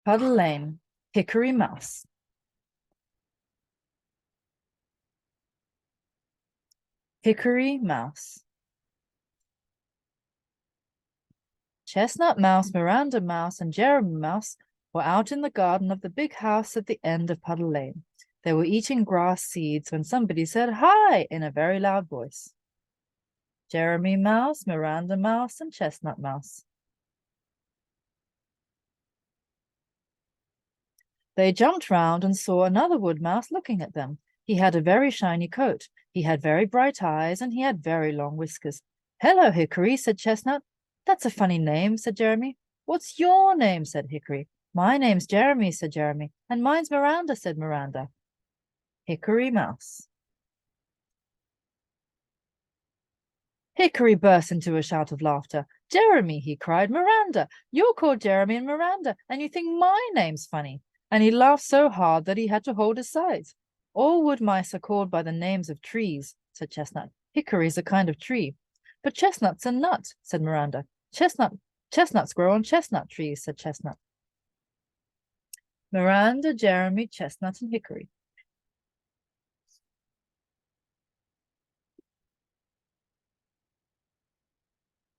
Puddle Lane, Hickory Mouse. Hickory Mouse. Chestnut Mouse, Miranda Mouse, and Jeremy Mouse were out in the garden of the big house at the end of Puddle Lane. They were eating grass seeds when somebody said hi in a very loud voice. Jeremy Mouse, Miranda Mouse, and Chestnut Mouse. They jumped round and saw another wood mouse looking at them. He had a very shiny coat, he had very bright eyes, and he had very long whiskers. Hello, Hickory, said Chestnut. That's a funny name, said Jeremy. What's your name, said Hickory. My name's Jeremy, said Jeremy, and mine's Miranda, said Miranda. Hickory Mouse. Hickory burst into a shout of laughter. Jeremy, he cried, Miranda, you're called Jeremy and Miranda, and you think my name's funny. And he laughed so hard that he had to hold his sides. All wood mice are called by the names of trees, said Chestnut. Hickory's a kind of tree. But chestnut's a nut, said Miranda. Chestnuts grow on chestnut trees, said Chestnut. Miranda, Jeremy, Chestnut, and Hickory.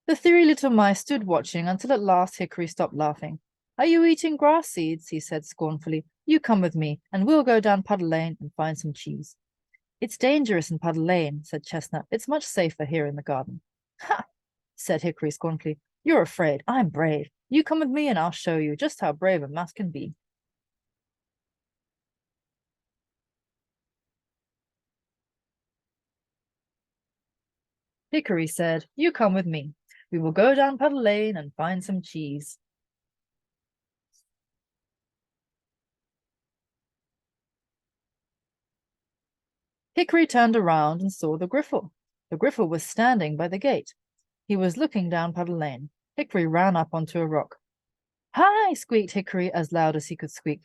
The three little mice stood watching until at last Hickory stopped laughing. Are you eating grass seeds? He said scornfully. You come with me, and we'll go down Puddle Lane and find some cheese. It's dangerous in Puddle Lane, said Chestnut. It's much safer here in the garden. Ha! Said Hickory scornfully. You're afraid. I'm brave. You come with me, and I'll show you just how brave a mouse can be. Hickory said, You come with me. We will go down Puddle Lane and find some cheese. Hickory turned around and saw the Griffle. The Griffle was standing by the gate. He was looking down Puddle Lane. Hickory ran up onto a rock. Hi, squeaked Hickory as loud as he could squeak.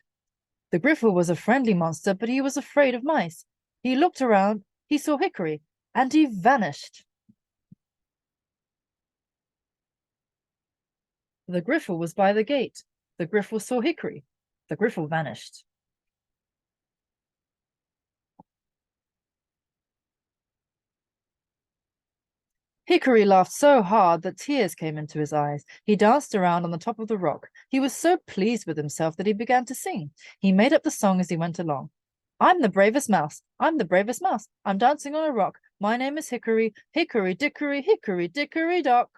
The Griffle was a friendly monster, but he was afraid of mice. He looked around, he saw Hickory, and he vanished. The Griffle was by the gate. The Griffle saw Hickory. The Griffle vanished. Hickory laughed so hard that tears came into his eyes. He danced around on the top of the rock. He was so pleased with himself that he began to sing. He made up the song as he went along. I'm the bravest mouse. I'm the bravest mouse. I'm dancing on a rock. My name is Hickory. Hickory dickory, hickory dickory dock.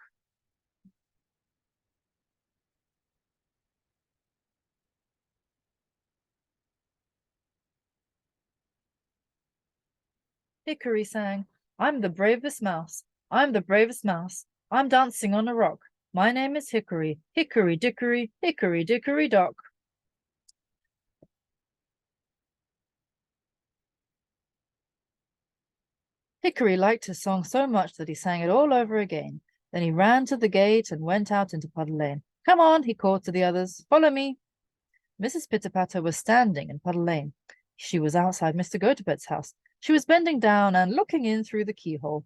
Hickory sang, I'm the bravest mouse. I'm the bravest mouse. I'm dancing on a rock. My name is Hickory. Hickory dickory, hickory dickory dock. Hickory liked his song so much that he sang it all over again. Then he ran to the gate and went out into Puddle Lane. Come on, he called to the others. Follow me. Mrs. Pitter-Patter was standing in Puddle Lane. She was outside Mr. Gotobed's house. She was bending down and looking in through the keyhole.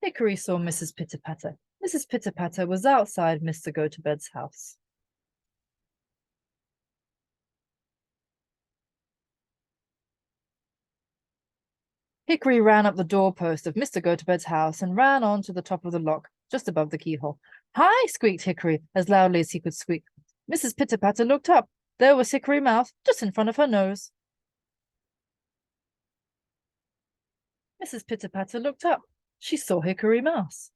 Hickory saw Mrs. Pitter-Patter. Mrs. Pitter-Patter was outside Mr. Gotobed's house. Hickory ran up the doorpost of Mr. Gotobed's house and ran on to the top of the lock, just above the keyhole. Hi, squeaked Hickory, as loudly as he could squeak. Mrs. Pitter-Patter looked up. There was Hickory Mouse, just in front of her nose. Mrs. Pitter-Patter looked up. She saw Hickory Mouse.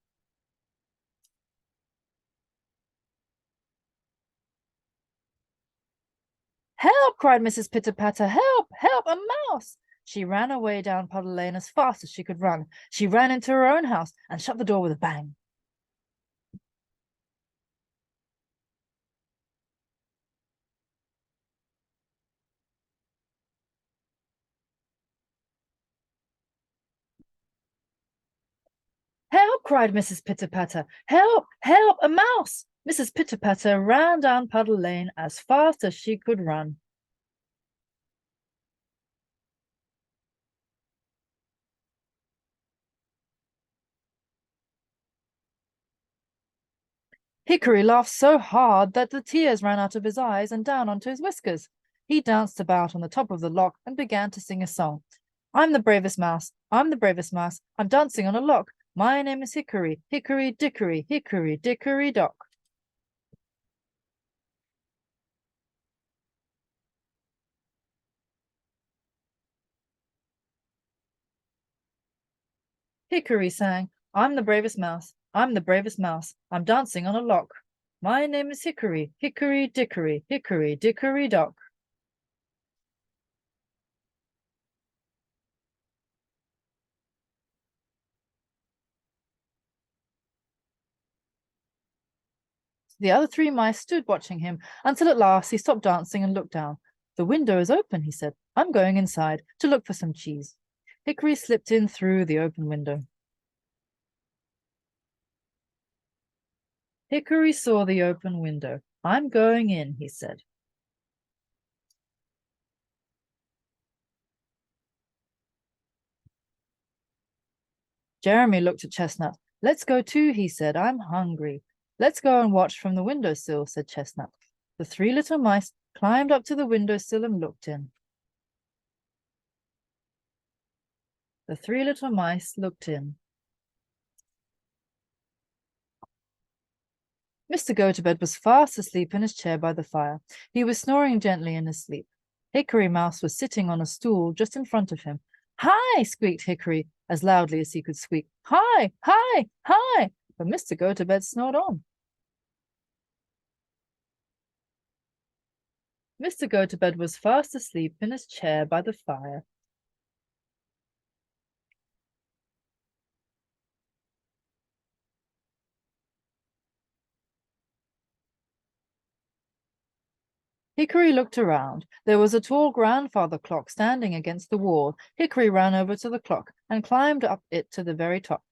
Help, cried Mrs. Pitter-Patter. Help, help, a mouse! She ran away down Puddle Lane as fast as she could run. She ran into her own house and shut the door with a bang. Help, cried Mrs. Pitter-Patter. Help, help, a mouse! Mrs. Pitter-Patter ran down Puddle Lane as fast as she could run. Hickory laughed so hard that the tears ran out of his eyes and down onto his whiskers. He danced about on the top of the lock and began to sing a song. I'm the bravest mouse. I'm the bravest mouse. I'm dancing on a lock. My name is Hickory. Hickory dickory, hickory dickory dock. Hickory sang, I'm the bravest mouse. I'm the bravest mouse. I'm dancing on a lock. My name is Hickory. Hickory dickory, hickory dickory dock. The other three mice stood watching him until at last he stopped dancing and looked down. The window is open, he said. I'm going inside to look for some cheese. Hickory slipped in through the open window. Hickory saw the open window. I'm going in, he said. Jeremy looked at Chestnut. Let's go too, he said. I'm hungry. Let's go and watch from the windowsill, said Chestnut. The three little mice climbed up to the windowsill and looked in. The three little mice looked in. Mr. Gotobed was fast asleep in his chair by the fire. He was snoring gently in his sleep. Hickory Mouse was sitting on a stool just in front of him. Hi! Squeaked Hickory as loudly as he could squeak. Hi! Hi! Hi! But Mr. Gotobed snored on. Mr. Gotobed was fast asleep in his chair by the fire. Hickory looked around. There was a tall grandfather clock standing against the wall. Hickory ran over to the clock and climbed up it to the very top.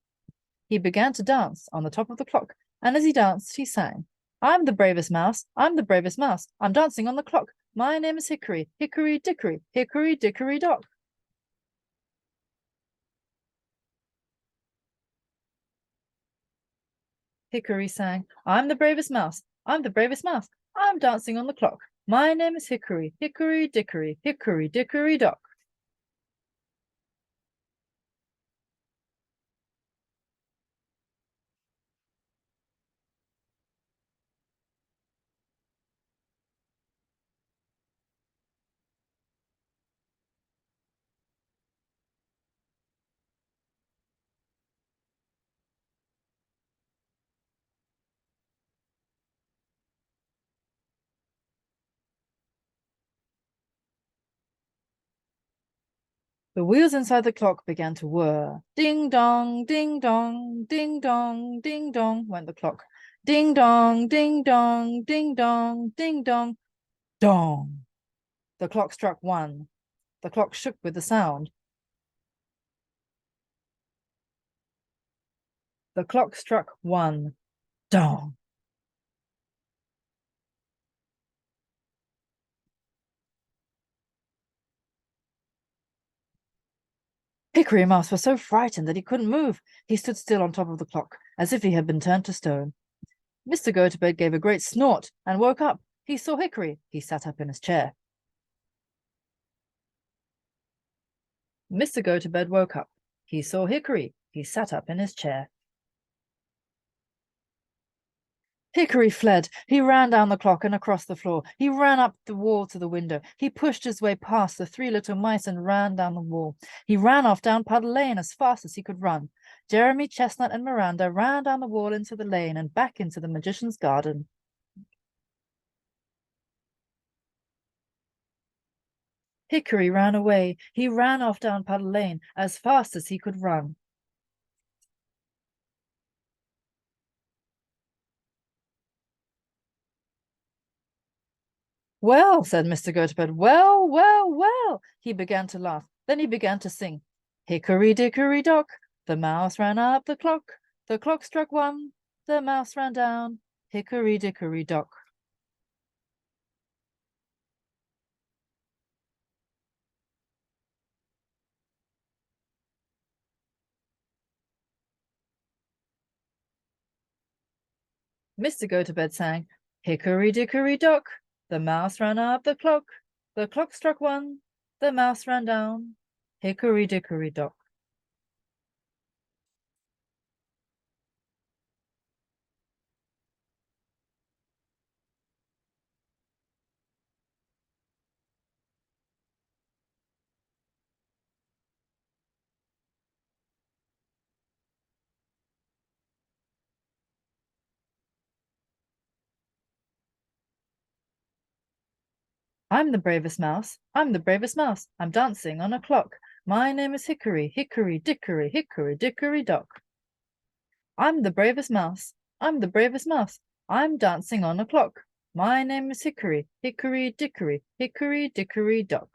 He began to dance on the top of the clock, and as he danced, he sang, I'm the bravest mouse. I'm the bravest mouse. I'm dancing on the clock. My name is Hickory. Hickory dickory, hickory dickory dock. Hickory sang, I'm the bravest mouse. I'm the bravest mouse. I'm dancing on the clock. My name is Hickory. Hickory dickory, hickory dickory dock. The wheels inside the clock began to whir. Ding dong, ding dong, ding dong, ding dong, went the clock. Ding dong, ding dong, ding dong, ding dong, dong. The clock struck one. The clock shook with the sound. The clock struck one. Dong. Hickory Mouse was so frightened that he couldn't move. He stood still on top of the clock, as if he had been turned to stone. Mr. Gotobed gave a great snort and woke up. He saw Hickory. He sat up in his chair. Mr. Gotobed woke up. He saw Hickory. He sat up in his chair. Hickory fled. He ran down the clock and across the floor. He ran up the wall to the window. He pushed his way past the three little mice and ran down the wall. He ran off down Puddle Lane as fast as he could run. Jeremy, Chestnut, and Miranda ran down the wall into the lane and back into the magician's garden. Hickory ran away. He ran off down Puddle Lane as fast as he could run. Well, said Mr. Gotobed, well, well, well. He began to laugh. Then he began to sing. Hickory dickory dock, the mouse ran up the clock. The clock struck one, the mouse ran down. Hickory dickory dock. Mr. Gotobed sang, Hickory dickory dock, the mouse ran up the clock struck one, the mouse ran down, hickory dickory dock. I'm the bravest mouse, I'm the bravest mouse, I'm dancing on a clock. My name is Hickory, hickory dickory dock. I'm the bravest mouse, I'm the bravest mouse, I'm dancing on a clock. My name is Hickory, hickory dickory dock.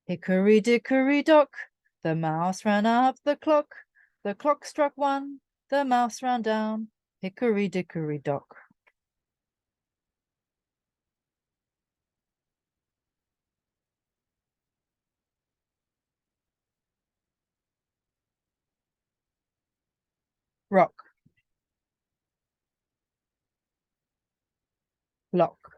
Hickory dickory dock, the mouse ran up the clock struck one, the mouse ran down, hickory dickory dock. Rock, lock.